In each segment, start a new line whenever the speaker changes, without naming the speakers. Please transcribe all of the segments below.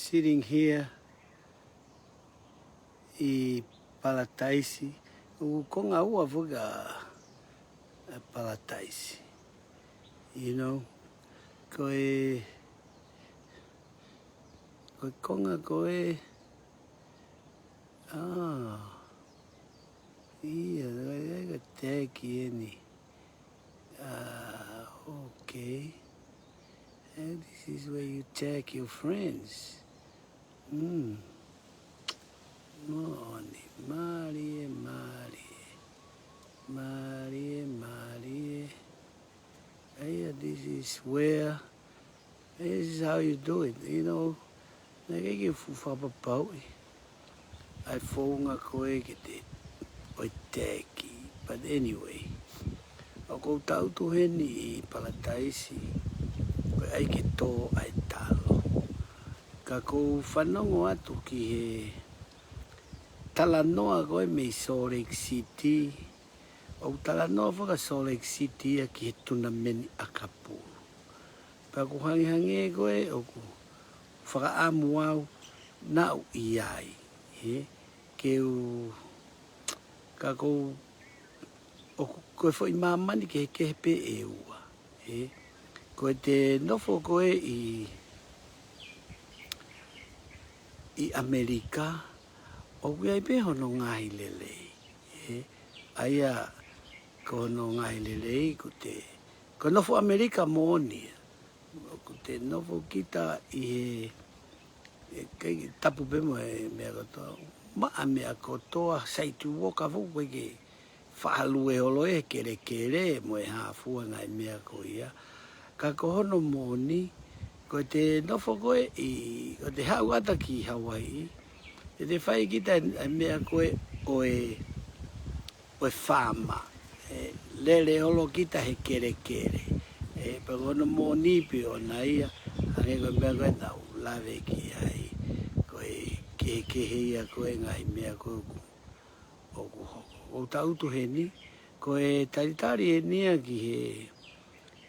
sitting here I palataisi. O konga ua vuga palataisi. You know, koe konga koe I got teki any. Okay. And this is where you tag your friends. Moni, Marie. Hey, this is where, this is how you do it, you know. Nagiging fufapapau. Ai fonga koe ke te oi teki. But anyway, ako tau tuheni I palataisi. Koe ai ke tō ai talo. Ka kou whanongo atu ki he talanoa koe me Salt Lake City. O talanoa whaka Salt Lake City ki he tuna meni akapuru. Pa ku hangi koe o ku whaka amu au na u iai. Ke u ka kou o koe fo I mamani ke he pe e ua. Koe te nofo koe I Amerika, o kuai pe hono ngaahi lelei. Aia ko hono ngaahi lelei ko nofo Amerika moni. Ko te nofo kita I he tapu pemo mea kotoa. Maa mea kotoa saitu woka fuku ke whahalu holo kere mo hafua ngai mea ko ia. Ka ko hono moni, ko te nofo koe ko te hau ata ki Hawaii. E te whai kita mea koe oe whama. Lele holo kita he kere. Pa hono moni pe o na ia. Hange koe mea koe nau lawe ki ai. Koe kehekehe ia koe ngai mea koe o ku hoko. O tautu he ni, koe taritari e nia ki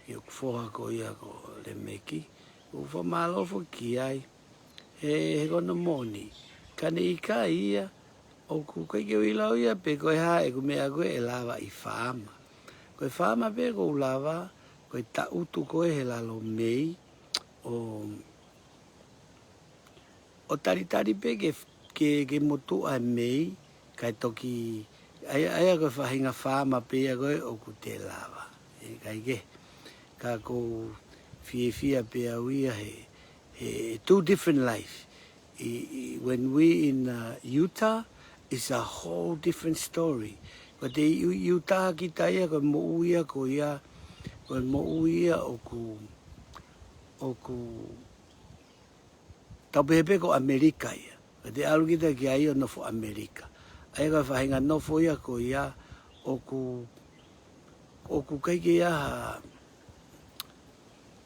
he foha ko ia ko le meki. O whamalofo ki ai, he kono moni. Kane ikai ia, o ku keike wilau ia pe koe hae ku mea koe e lava I whaama. Koe whaama pe ko lava, koe tautu koe he lalo mei, o taritari pe ke motu ai mei, kai toki, aia koe whahinga whaama pe ia koe o ku te lava. Kai ke, ka ko fia pe au ia he two different life. When we in Utah, it's a whole different story. Ko te Utah kita ia koe mo uia ko ia, koe mo uia o ku taupehepe ko Amerika ia. Ko te alu kita ki ai o nofo Amerika. Aia koe whahinga nofo ia ko ia o ku keike ia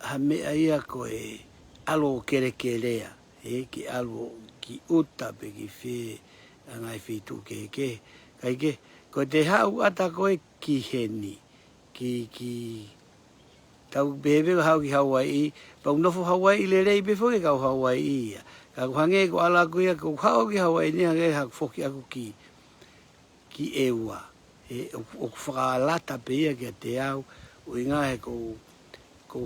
ha mea ia koe alo kerekerea. Ki alo ki uta pe ki whi ngai whitu ke. Kaike, ko te hau ata koe ki heni. Ki tau bebe hau ki Hawaii. Pau nofo Hawaii lelei pe fo ke kau Hawaii ia. Ka kuhange ko ala ko ia ko hau ki Hawaii ni hange hak foki aku ki eua. O whakalata pe ia ki te au. O inga he ko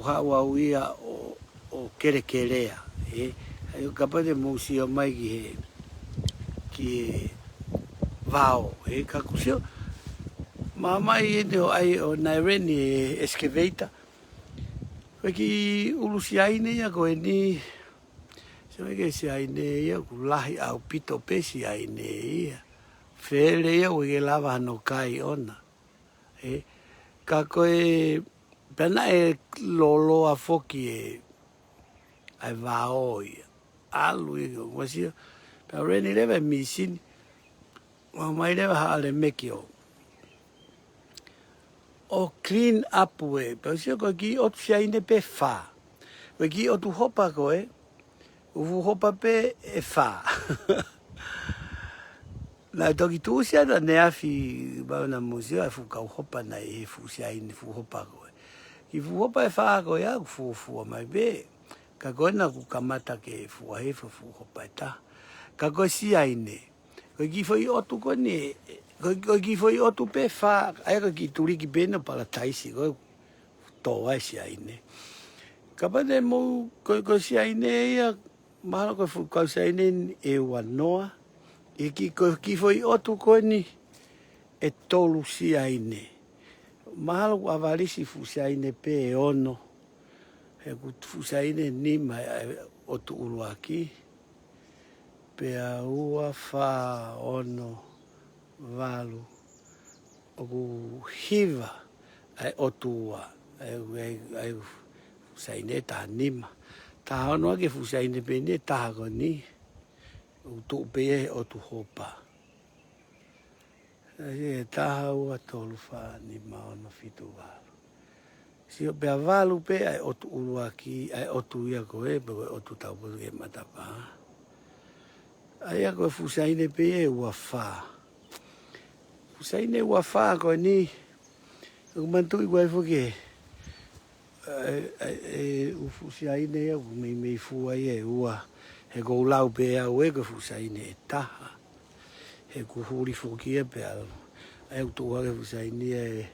hau au ia o kerekerea. Ai ka pate museo mai ki vao. Ka kusio. Mamai e o ai o Naireni excavator. Koe ki ulu siaine ia koe ni. Sewe ke siaine ia ku lahi au pito pe siaine ia. Where ia o ke lava hano kai ona. Ka koe pena e lolo a foki ai vao ia. Alu ia ko wasio. Pa reni lewa misini. Mamai lewa haale meki o. O clean up we. Pa sio ko ki o siaine pe fa. Ko ki o tu hopa koe. Ufu hopa pe e fa. Na toki tu sia na neafi ba na museo e fu ka hopa na e fu siaine fu hopa koe. Ki fu hopa e fa koe a fu mai be. Ka koe na ku kamata ke fuahefa fuhopa e taha. Ka koe siaine. Koe ki foi otu koe ni, koe ki foi otu pe wha, aia koe ki turiki pena pala taisi, koe toa e siaine. Ka pate mou koe siaine ia, mahalo koe fukau siaine e wanoa, e ki foi otu koe ni e tolu siaine. Mahalo ku avalisi fu siaine pe e ono, he ku fu siaine ni mai otu uruaki, pea ua, wha, ono, walu, o ku hiva, ai otu ua, ai fusaine taha nima. Taha ono ake fusaine pe ni, taha ko ni, utu upe otu hopa. Taha ua tolu wha nima ono fitu walu. Sio pea walu pe ai otu uruaki, ai otu ia koe, pe koe otu taupo ke matapa. Aia koe fusaine pe e ua wha. Fusaine ua wha koe ni, kumantui koe fuke, fusaine ia ku mei fua ia e ua, he kou lau pe au e koe fusaine e taha. He ku huri fukia pe au, ai utu hake fusaine ia e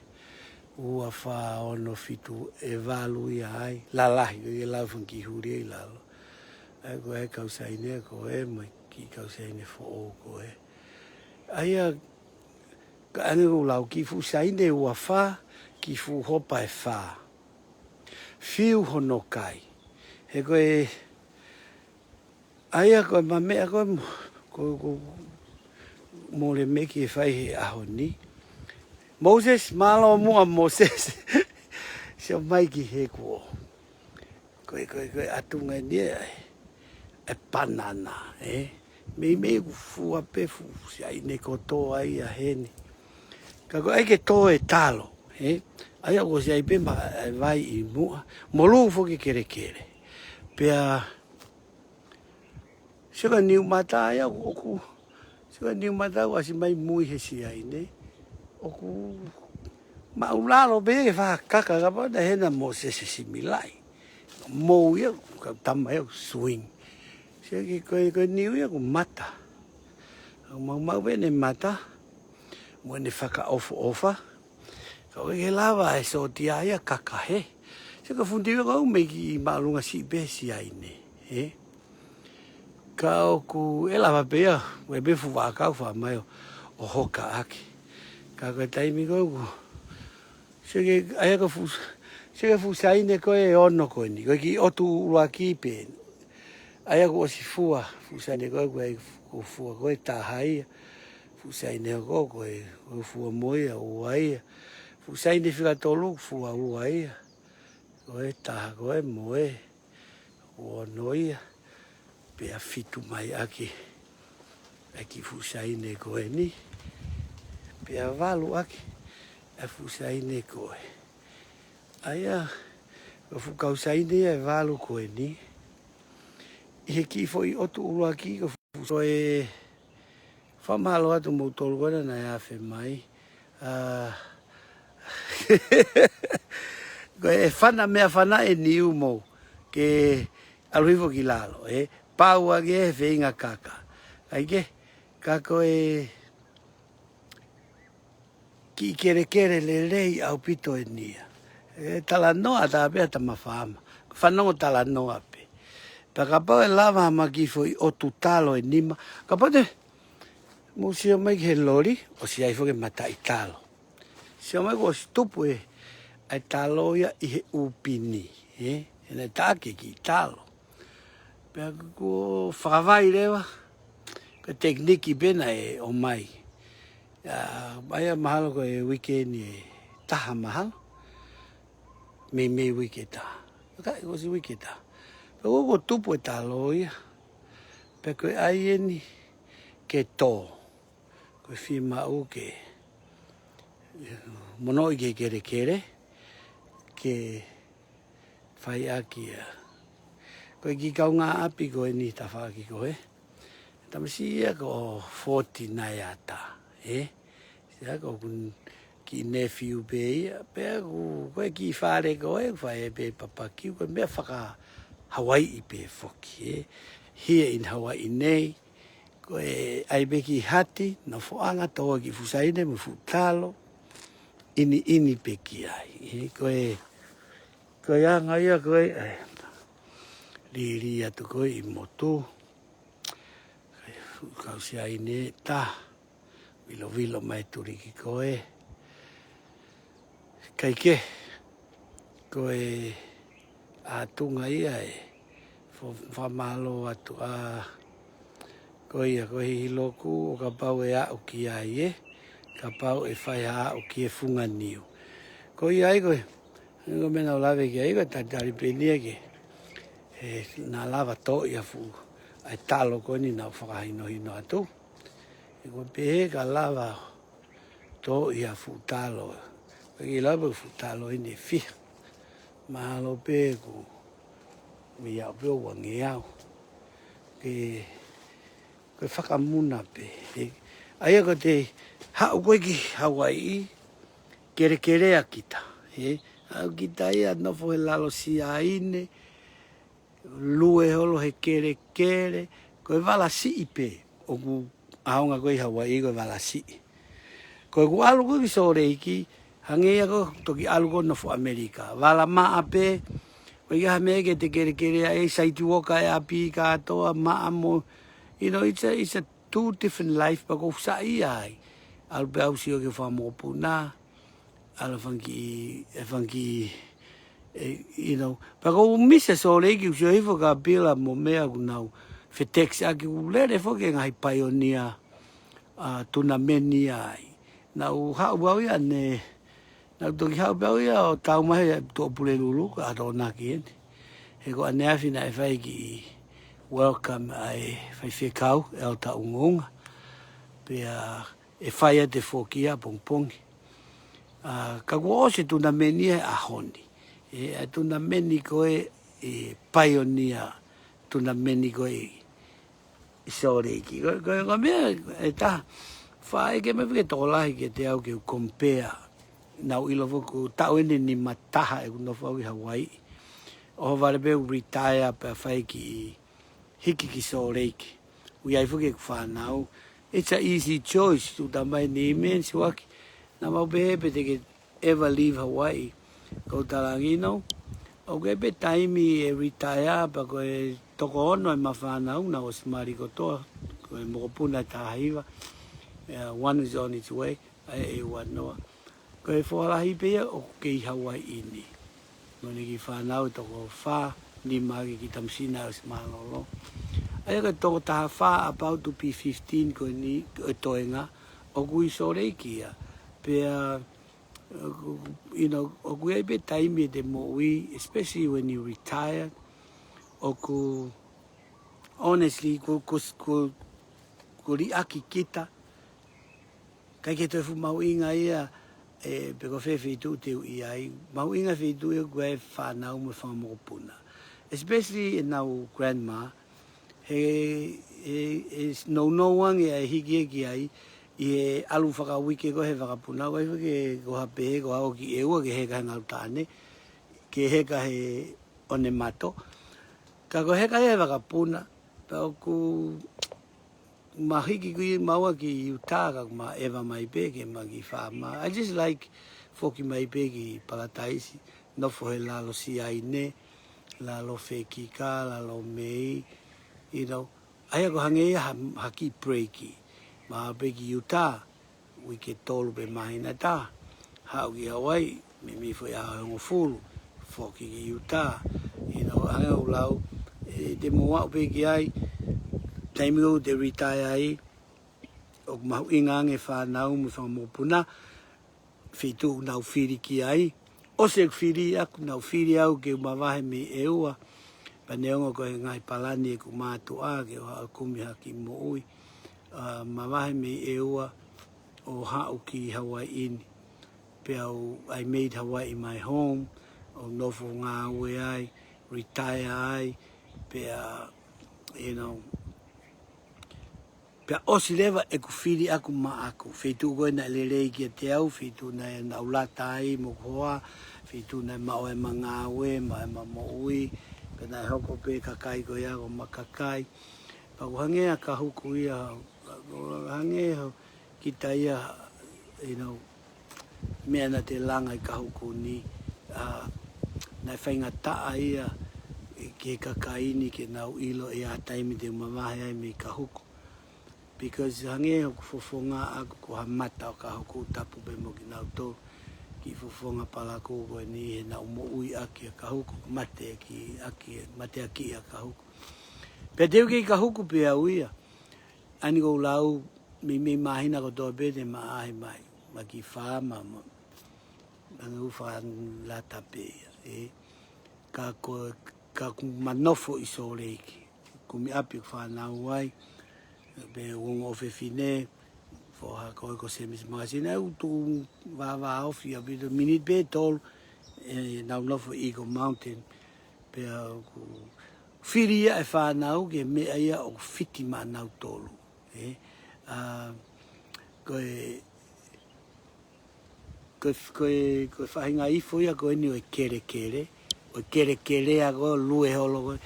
ua wha ono fitu e walu ia ai, lalahi, koe lau funki huri e lalo. Ai koe e kausaine koe, mai ki kausaine fo o koe. Aia, ka ane kou lau ki fusaine ua wha, ki fu hopa e wha. Fiu hono kai. He koe, aia koe mamea koe, mo le meki e whai he aho ni. Moses, malo mua Moses. Sio mai ki he kuo. Koe atunga ni e panana, mei fua pe fu, siaine kotoa ai a hene. Ka koe aike tō e talo, ai ako siai pe ma vai i mua, molu foki kere. Pea, sika niu mata ai ako oku, sika niu mata wasi mai mui he siaine, oku, ma ulalo pe e wha kaka kapa na hena mo se similai. Mou ia, ka tama ia swing. Sika koe niu ia ku mata. Mau bene mata, mo ne whaka ofa. Ka ke lava e so tia ia kakahe. Sika fundiwa kau mei ki maalunga si pe siaine. Ka oku e lava pe ia, we befu wa akau wha mai o hoka aki. Ka koe taimi kau, sika aia ka fu, sika fu siaine koe e ono koe ni. Koe ki otu uruaki pe. Aia ko si fua, fu siaine koe fua koe tahai. Fu siaine koe fua moia uaia. Fu siaine whika tolu fua uaia. Koe taha koe moe. Ua noia. Pea fitu mai aki. Aki fu siaine koe ni. Pea walu aki. E fu siaine koe. Aia. Fu kau siaine e walu koe ni. Ihe ki foi otu uruaki ko fu e whamalo atu mou tolu koe na e awhi mai. Koe e whana mea whana e niu mou ke aluhifo ki lalo. Pau ake e whenga kaka. Aike, kako e ki kere lelei au pito e nia. Tala noa ta apea ta mawhama. Whanongo tala noa pe. Pa kapau e lava ma ki foi otu talo e nima. Kapau te mo sia mai ke lori o sia ifo ke mata i talo. Sia mai ko stupu e ai talo ia i he upini. Ene take ki talo. Pea ko whakawai rewa. Ka tekniki pena e o mai. Aia mahalo ko e weekend e taha mahalo. Mei weekend taha. Kai ko si weekend taha. Pea ko tupu e talo ia. Pea koe ai eni ke tō. Koe whi mau ke monoi ke kere. Ke whai aki a. Koe ki kau ngā api koe ni ta whaki koe. Tamasi ia ko 40 nai ata. Sia ko ki nephew pe ia. Pea koe ki whare koe. Whai e pe papakiu koe mea whaka Hawaii pe foki. Here in Hawaii nei, ko ai beki hati, na fo'anga toa ki siaine me talo, ini peki ai. Ko anga ia ko liri atu ko I motu, kau siaine ta, vilo mai turiki ko kai ke, ko a tunga ia whamalo atu ko hiloku o ka pau au ki ai ka pau whai au ki funga niu. Ko ai koe, ngo mena o lawe ki ai koe tatari penia ke, nā lava to ia fu, ai talo koe ni nā whakahino hino atu. Ko pehe ka lava to ia fu talo. Ki lava fu talo ini fia. Mahalo pe ku mi au pe wangi au. Koe whakamuna pe. Aia ko te hau koe ki Hawaii, kere a kita. Au kita ia nofo he lalo siaine, lue holo he kere, koe wala si pe. Oku aonga koe Hawaii koe wala si. Koe ku alu koe visore iki, hangea ko toki alu koe nofo Amerika. Wala maa pe, koe iha mege te kere a saituoka api ka atoa maa mo. You know, it's a two different life, but go sa ai. Al be au sio ke fa mo puna. Al fangi you know, but go missa so le ki so ifo ka pila mo mea ku nau. Fetex a ki lere fo ke ngai pioneer tuna meni ai. Nau ha wa ia ne nau to ki ha ba ia o tau mai to pule lulu ka do na ki. He go ane afina e fai ki welcome ai faikehekehe el ta ngoue'anga pe e fai te fokia pongpongi ka go se tuna meni a honi tuna meni ko pioneer tuna meni ko sore ki go me ta fai ke me ke to lai ke te au ke compare nau ilo ko ta ni mataha e no fau Hawaii o vale be retire pa fai ki hiki ki so reiki. Ui ai fuke whanau. It's a easy choice to tamai ni men Siuaki. Na mau behepe te ke ever leave Hawaii. Ko talangino. O ke pe taimi e retire pa ko e toko ono e mawhanau na o smari kotoa. Ko e mokopuna tahiwa. One is on its way. Ai e wanoa. Ko e whalahi pea o ke I Hawaii ini. Noni ki whanau toko wha. Ni magi ki tamsina o smalolo. Ai ka toko taha wha about to be 15 ko ni toenga o kui sore kia. Pea, you know, o kui pe taimi te mo'i, especially when you retire, o ku, honestly, ko ri aki kita, kai ke tofu mauinga ia, pe ko whewhitu te ui ai, mauinga whitu e koe whanau me whamokopuna. Especially in our grandma, he no wangi ai hiki ki ai I alu whakawike ko he whakapuna ko he ko hape ko hao ki eua ke heka ngau tāne ke heka he one mato ka ko heka he whakapuna pa ku mahiki ki maua ki utaka ma eva mai pe ke magi whama I just like foki mai pe ki palataisi no fo he lalo siaine lalo fekika lalo mei you know ai ko hange haki breaki ma beki uta we ke tolu be mahina ta ha ki Hawaii me foi a ngo fulu foki ki uta you know ai o lau te moa be ki ai time go de retire ai o mau ingange fa nau mo fa mo puna fitu nau firi ki ai o se firi aku nau firi au ke vahevahe me eua pa neongo ko ngai palani ku matua ke o kumi haki mo ui vahevahe me eua o hau ki Hawaii ini pe au I made Hawaii my home o nofo ngā ue ai retire ai pe you know pe osi lewa e ku whiri aku ma aku whitu koe na lelei ki te au whitu na ulata ai mo koa whitu na mao e ma ngā ue ma e ma mo ui Pena e hoko pe kakai ko ia ko makakai. Pa ko hangea ka huku ia, hangea kita ia, mea na te langa I ka huku ni. Nai whainga taa ia, ke kakaini ke nau ilo e a taimi te mamahe ai me ka huku. Because hangea ko fofonga aku ko hamata o ka huku tapu pe mo ki nau tō. Ki fofonga pala ko koe ni he na umo ui aki a ka huku, mate aki a ka huku. Pea teu ki ka huku pe au ia, ani ko lau mi mahina ko tō pete ma ahi mai, ma ki whaama, ma uwha la tape ia, ka manofo I so reiki, kumi api ko whanau ai, pe wongo ofe fine, foha koe ko semis magasina tu vahevahe ofi a bit minute pe tol nau nofo Eagle Mountain pe ku firia e whanau ke mea ia o fiti ma nau tolu koe whahinga ifo ia koe ni o kere a koe lue holo koe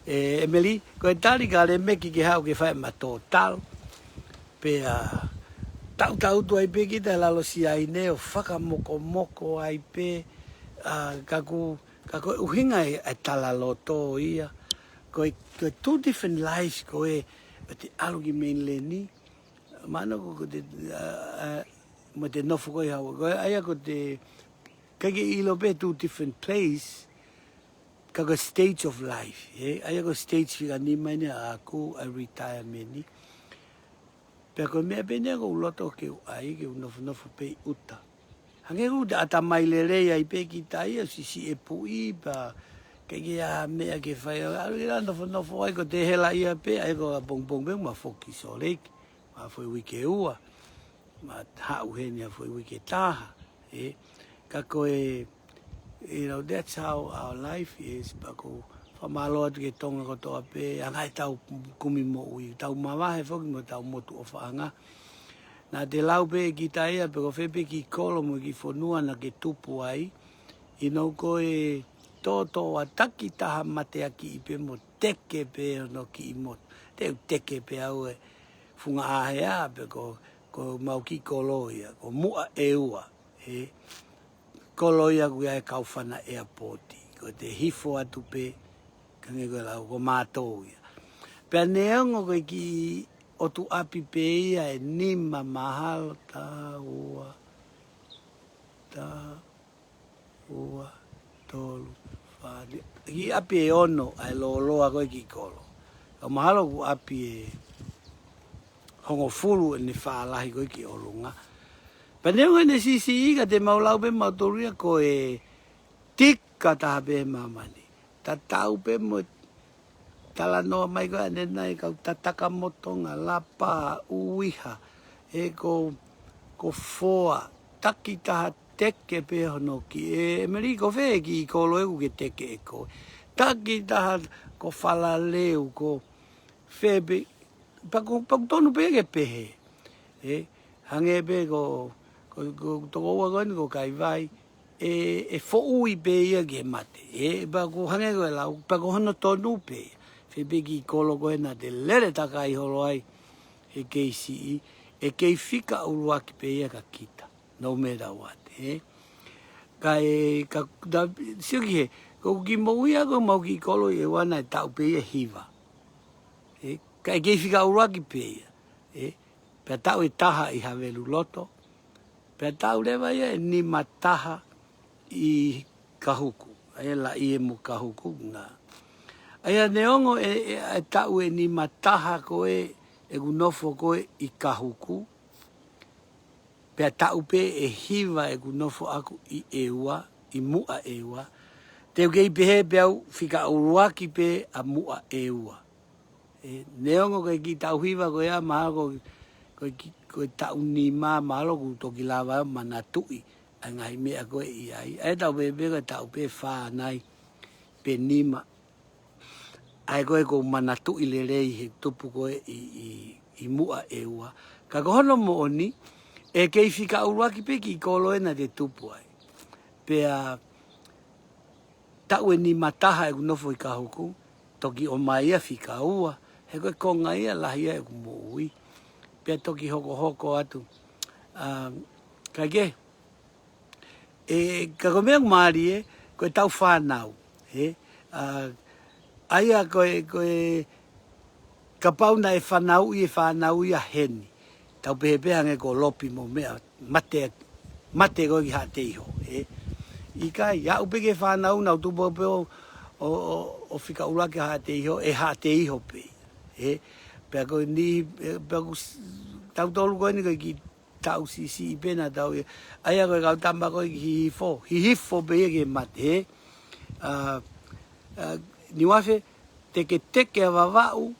Emily koe tari ka le meki ke hau ke whae ma tō talo pe tau tu ai pe kita lalo siaine o whakamoko ai pe kaku uhinga e tala loto ia koe two different lives koe te alugi mainland ni mana ko te mo te nofo koe hau koe aia ko te kake ilo pe two different place kako stage of life aia ko stage whika ni mai ni aku a retirement ni pea koe mea pene ko loto ke ai ke nofo pe uta. Hange ku ata mai lelei ai pe ki tai si e pui pa ke ia mea ke whai ala nofo ai ko te hela ia pe ai ko pong pe ma foki so leki ma foi wike ua ma hau heni a foi wike taha ka koe that's how our life is pa ko whamalo atu ke Tonga ko toa pe angai tau kumi mo ui tau mawahe foki mo tau motu o whaanga na te lau pe ki taia pe ko whepe ki kolo mo ki whanua na ke tupu ai ino koe toto a taki taha mate aki I pe mo teke pe no ki mo teke pe au e funga ahia pe ko mau ki kolo ia ko mua e ua kolo ia ku ia e kauwhana airporti ko te hifo atu pe kange koe lau ko mātou ia. Pea neongo koe ki o tu api pe ia e nima mahalo ta ua tolu whani. Ki api e ono ai loa koe ki kolo. Ka mahalo ku api e hongo fulu e ni whaalahi koe ki olunga. Pea neongo ne sisi ika te maulau pe mautoria koe tika taha pe mamani. Ta tau pe mo tala noa mai koe ane nai kau tataka motonga lapa uiha ko foha taki taha teke pe hono ki meri ko whee ki kolo eku ke teke e koe taki taha ko whalaleu ko whee pe paku tonu pe ke pehe hange pe ko toko ua koe ni ko kai vai e fo ui pe ia ke mate paku hange koe lau paku hono tonu pe Whebeki kolo koe na te lere taka I holo ai he keisi e kei whika uruaki pe ia ka kita. No matter what. Siuaki he, ko ki mouia ko mau ki kolo I wana e tau pe ia hiva. Ka e kei whika uruaki pe ia. Pea tau e taha I havelu loto. Pea tau lewa ia e ni mataha I kahuku. Aia la I e mu kahuku nga. Aia neongo e tau e ni mataha koe e gunofo koe I kahuku. Pea tau pe e hiva e gunofo aku I eua, I mua eua. Teu kei pehe pe au whika uruaki pe a mua eua. Neongo koe ki tau hiva koe a mahalo koe tau ni mahalo ku toki lava manatui. A ngai mea koe I ai. E tau pe koe tau pe whanai pe nima. Ai koe ko manatu I lelei he tupu koe I mua eua. Ka kohono mo oni, e kei whika uruaki pe ki kolo ena te tupu ai. Pea, tau e ni mataha e kunofo I ka hoku, toki o mai ia whika ua, he koe konga ia lahi e kumo ui, pia toki hoko atu. Kai ka komea kumari koe tau whanau, aia koe ka pauna e whanau ia heni, tau pehepeha nge ko lopi mo mea, mate koe ki hate iho, ikai, ya upeke whanau nau tupo peo o whika urake hate iho pe, pea koe ni, pea koe tau tolu koe ni koe ki tau si pena tau aia koe kau tamba koe ki hifo pe ke mate, ni wafe teke a wawau,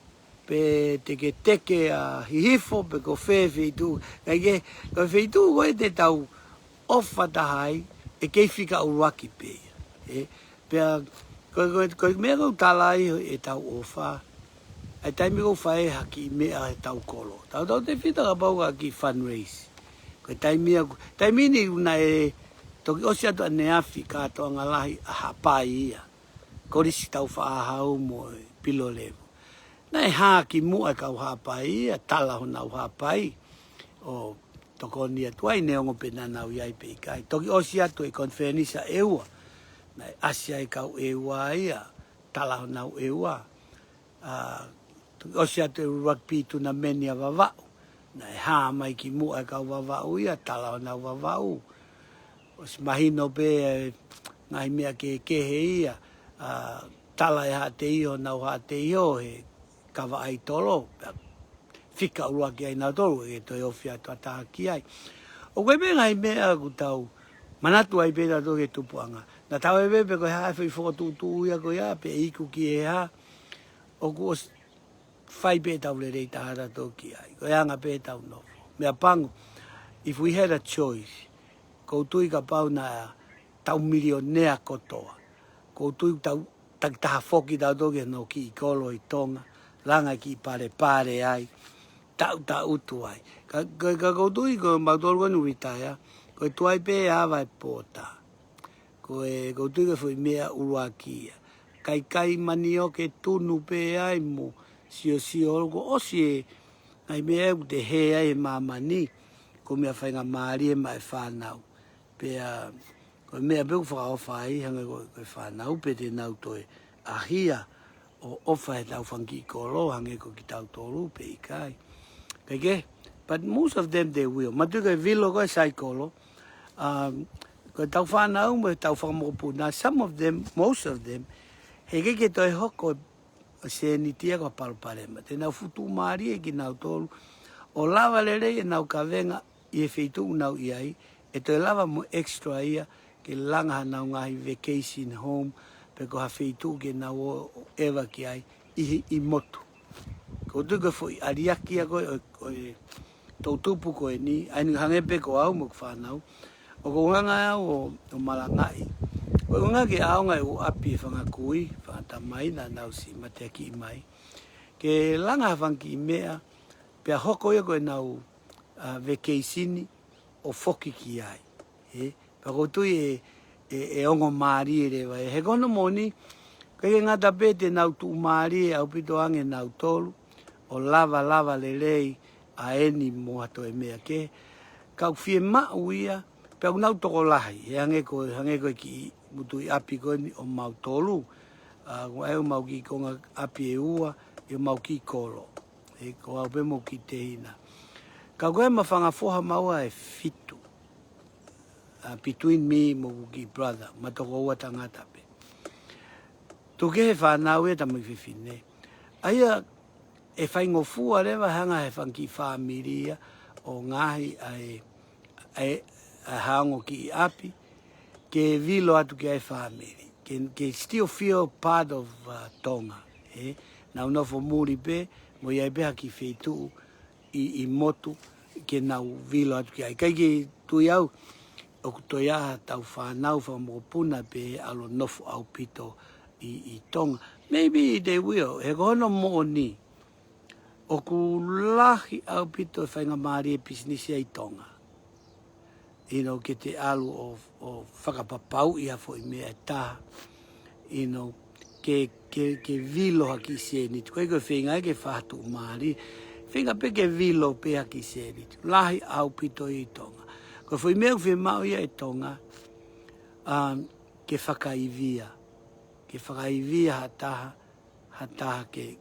pe teke a hifo pe ko whewhitu, kai koe whitu koe te tau ofa tahai, e kei whika uruaki pe, pea koe mea kau talai e tau ofa, ai taimi kou whae haki mea e tau kolo. Tau te whita ka pau ki fundraise. Koe taimi ni una toki osi atu ane afi katoa ngalahi a hapai ia. Korisi tau whaahau mo pilo levo. Na e haki mua kau hapai ia, tala hona u hapai. O toko ni atuai neongo penanau iai pe ikai. Toki osi atu e konfenisa eua. Na e asia e kau eua ia, tala hona u eua. O si atu e rugby tuna meni a wawau. Na e haa mai ki mua e kau wawau ia, tala na wawau. O si mahino pe ngai mea kehe ia, tala e hate iho, nau hate iho, he kawa ai tolo. Whika urua ki ai nau tolo, e toi ofi atu ataha ki ai. O koe me ngai mea ku tau, manatu ai pēta tō ke tupuanga. Na tau e pepe koe haa e whi whokotutu ia koe haa, pe iku ki e haa. O ku os whai pe tau lelei tahara toki ai. Koe anga pe tau nofo. Mea pango, if we had a choice, koutui ka pau na tau milionea kotoa. Koutui tau taha whoki tau toki no ki I kolo I Tonga, langa ki palepale ai, tau utu ai. Ka koutui ko mautoro konu ritaya, koe tuai pe awa e pōta. Koe koutui ka fui mea uruakia. Kai manio ke tunu pe ai mo, sio ko osi ai mea te he ai mamani ko mea whainga maari e mai whanau pe ko mea peu whakaofa ai hanga ko whanau pe te nau toi ahia o ofa e tau whangi kolo hanga ko ki tau toru pe ikai kake but most of them they will matu kai vilo ko sai kolo ko tau whanau mo tau whakamopuna some of them most of them he ke toi hoko se ni tia ko palepale ma te nau futu maari e ki nau tolu o lava lelei e nau kawenga I e feitu nau iai e toi lava mo extra ia ke langa nau ngaahi vacation home pe ko ha feitu ke nau ewa ki ai I motu ko tuka foi ariaki a koe o tautupu koe ni aini hangepe ko au mo whanau o ko nganga o malangai o nganga ke aonga o api e whangakui whangatamai na nau si matea ki mai ke langa whangi mea pia hoko ia koe nau vacation o whoki ki ai pa koutui e ongo maari e rewa he kono moni kaya ngata pete nau tu maari e au pito ange nau tolu o lava lelei a eni mo ato e mea ke kau fie mau ia pia nau toko lahi e hange koe ki mutui api koe ni o mau tolu ko au mau ki konga api e ua e mau ki kolo e ko au pe mo ki te hina ka koe ma whanga foha maua e fitu between me mo ki brother ma toko ua tangata pe tu ke he whanau e tamu whiwhine aia e whaingo fua rewa hanga he whanki whamiria o ngaahi ai hango ki api ke vilo atu ki ai whamiri ke still feel part of Tonga nau nofo muri pe mo iai peha ki whetu I motu ke nau vilo atu ki ai kai ki tui au o kutoi aha tau whanau whamokopuna pe alo nofo au pito I Tonga maybe they will he kono mo ni o ku lahi au pito e whainga maari e pisinisi ai Tonga ke te alu o whakapapau ia fo I mea taha ke vilo haki siaine. Koe koe whenga ke whahatu maari. Whenga pe ke vilo pe haki siaine. Lahi au pito i Tonga. Koe whui meu whemau ia i Tonga, ke whakaivia. Ke whakaivia hataha ke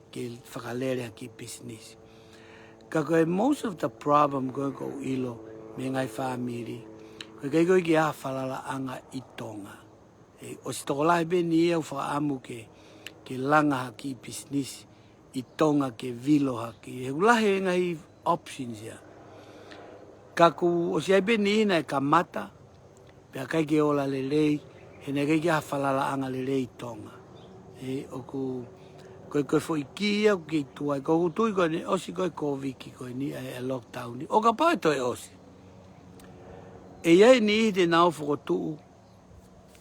whakalere haki business. Ka koe most of the problem koe ko ilo me ngai whamiri. Koe ki aha whalala anga i Tonga. O si toko lahi beni ia whaamu ke langa haki business i Tonga ke vilo haki. He ulahi ngai options ia. Kaku o si ai beni ina e kamata, pia kai ke ola lelei, he ne kai ki aha whalala anga lelei i Tonga. Oku koe fo iki ia ki tuai, koe tui koe ne osi koe COVID koe ni e lockdown ni. O ka pao toi osi. E iai ni te nao whakotuu.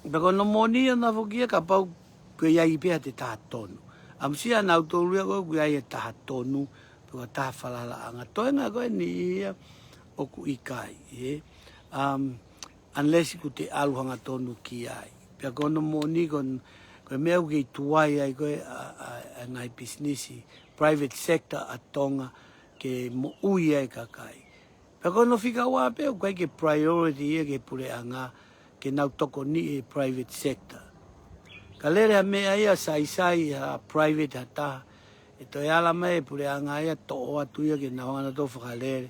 Bako no moni na fokia ka pau koe iai pia te taha tonu. Amsia nau tōruia koe koe iai e taha tonu. Pua taha whalala anga. Toenga koe ni ia oku ikai. Unless ku te aluhanga tonu ki ai. Pia koe no moni koe mea kei tuai ai koe ngai businessi. Private sector a Tonga ke mo ui ai kakai. Pia koe no whika wā pia koe ke priority ia ke pure anga. Ke nau toko ni e private sector. Ka lere ha mea ia sai ha private hata. E toi ala mai e pure anga ia to o atu ia ke nau ana tō whakalere.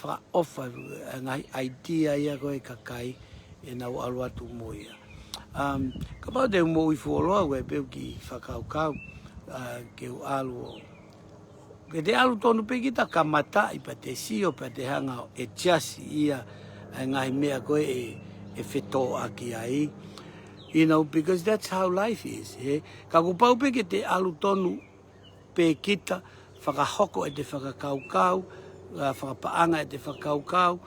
Whaka ofa ngai idea ia koe kakai e nau alu atu mo ia. Ka pau te mo i fuoloa koe peu ki whakaukau ke u alu o. Ke te alu tonu pe kita kamata i pa te sio pa te hanga e just ia ngai mea koe e wheto aki ai. Because that's how life is. Ka kupau pe ke te alu tonu pe kita, whakahoko e te whakakaukau, whakapaanga e te whakaukau.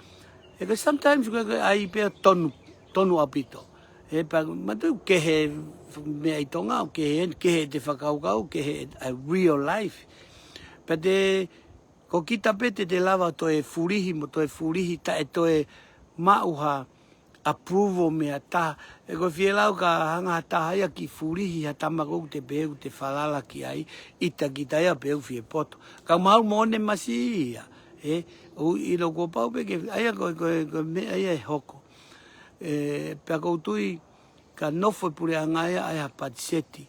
Because sometimes koe ai pe tonu apito. Pa matu kehe mea i Tonga, kehe te whakaukau, kehe a real life. Pa te, ko kita pe te lava to e furihi, mo to e furihi ta e to e mauha, approval mea taha. E koe whielau ka hanga taha ia ki furihi ha tamakou te peu te whalala ki ai. Ita ki taia peu whie poto. Ka mau mone masi ia. O ilo ko pau pe ke aia koe mea ia e hoko. Pea koutui ka nofo pure angaia ai ha patseti.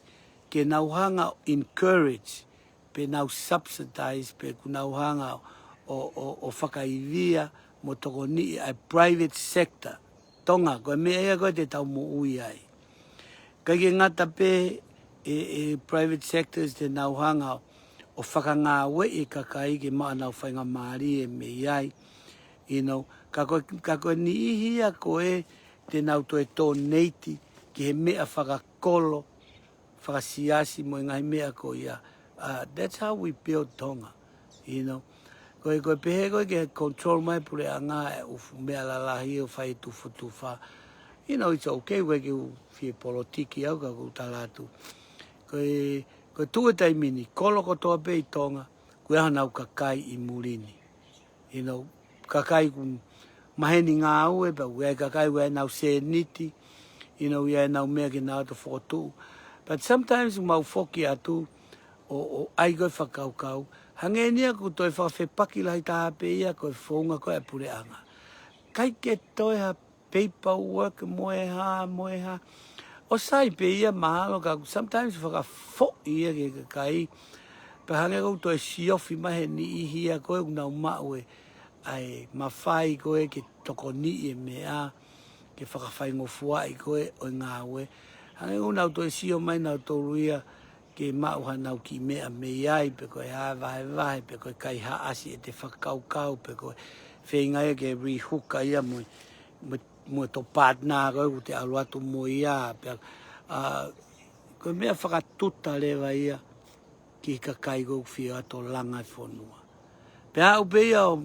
Ke nauhanga encourage. Pe nau subsidize. Pe ku nauhanga o whakaivia mo toko ni a private sector. Tonga, koe mea ia koe te tau mo ui ai. Kai ke ngata pe private sectors te nauhanga o whakangā we kakai ke maa nau whainga maari e me iai. Ka koe ni ihia koe te nau toe tō neiti ki he mea whakakolo, whakasiasi mo ngai mea ko ia. That's how we build Tonga. Koe pehe koe ke control mai pure anga e ufu mea lalahi o whai tufa. It's okay koe ke u whie politiki au ka ku talatu. Koe tuetai mini, kolo kotoa pe i Tonga, koe hanau kakai i murini. Kakai ku maheni ngā ue, pa koe kakai koe nau se niti, ia nau mea ke nau to whotu. But sometimes mau whoki atu, o ai koe whakaukau, hangenia ku toi whawhepaki lai taha pe ia koe whaunga koe pure anga. Kai ke toi ha paperwork moe ha. O sai pe ia mahalo ka sometimes whakawho ia ke kai. Pa hange kou toi siofi mahe ni ihia koe unau maue. Ai mawhai koe ke toko ni e mea. Ke whakawhai ngofua i koe o ngā ue. Hange kou nau toi sio mai nau tōruia. Ke mauha nau ki mea me iai, pe koe vahevahe, pe koe kai haasi e te whakaukau, pe koe whengai ke rihuka ia mo to partner koe ku te aluatu mo ia. Koe mea whakatuta lewa ia ki kakai koe whio ato langa whonua. Pe hau pe ia o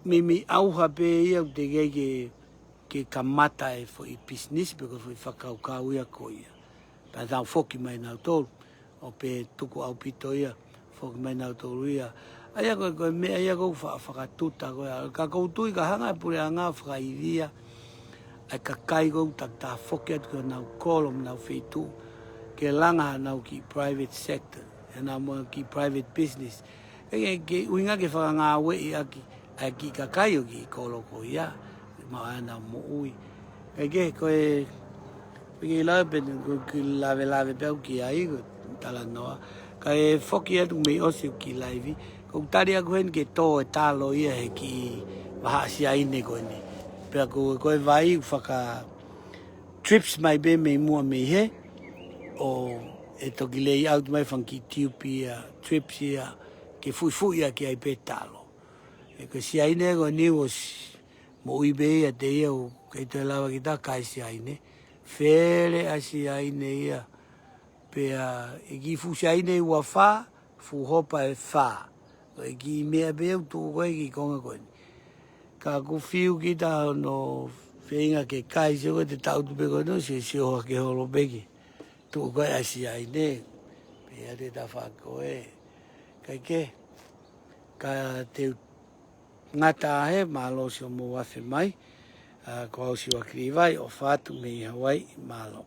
mimi auha pe ia te kei ke kamata e fo i business, pe koe fo i whakaukau ia ko ia. Pe tau whoki mai nau tōru. O pe tuku au pito ia, whoki mai nau tōru ia. Aia koe mea ia koe whakatuta koe. Ka koutui ka hanga e pure anga whakaivia. Ai ka kai koe tak tā whoki atu koe nau kolo, nau whitu. ke langa nau ki private sector, e nā mua ki private business. Ke uinga ke whakangā wei aki kakai o ki koloko ia, maana mo ui. Ke koe, piki lau pene ki lawe pēu ki ai, ko tala noa. Ka e whoki atu mei osi ki laivi, ko tari aku hen ke tō e talo ia he ki waha siaine koe ni. Pea koe vai whaka trips mai be mei mua mei he, o e toki lei out mai whanki Etiopia, trips ia, ke fui ia ki ai pe talo. E ko siaine ko ni o mo ibe ia te ia o kei te lawa ki ta kai siaine. Fere a siaine ia. Pea e ki fu siaine ua wha, fu hopa e wha. E ki mea bea tu koe ki konga koe. Ka ku fiu ki ta no whenga ke kai se koe te tautu pe koe no se hoa ke holo peki. Tu koe a siaine. Pea te ta wha koe. Kai ke. Ka te ngata ahe, malo si o mo wafe mai, ko au Siuaki Livai o whātu mei Hawaii, malo.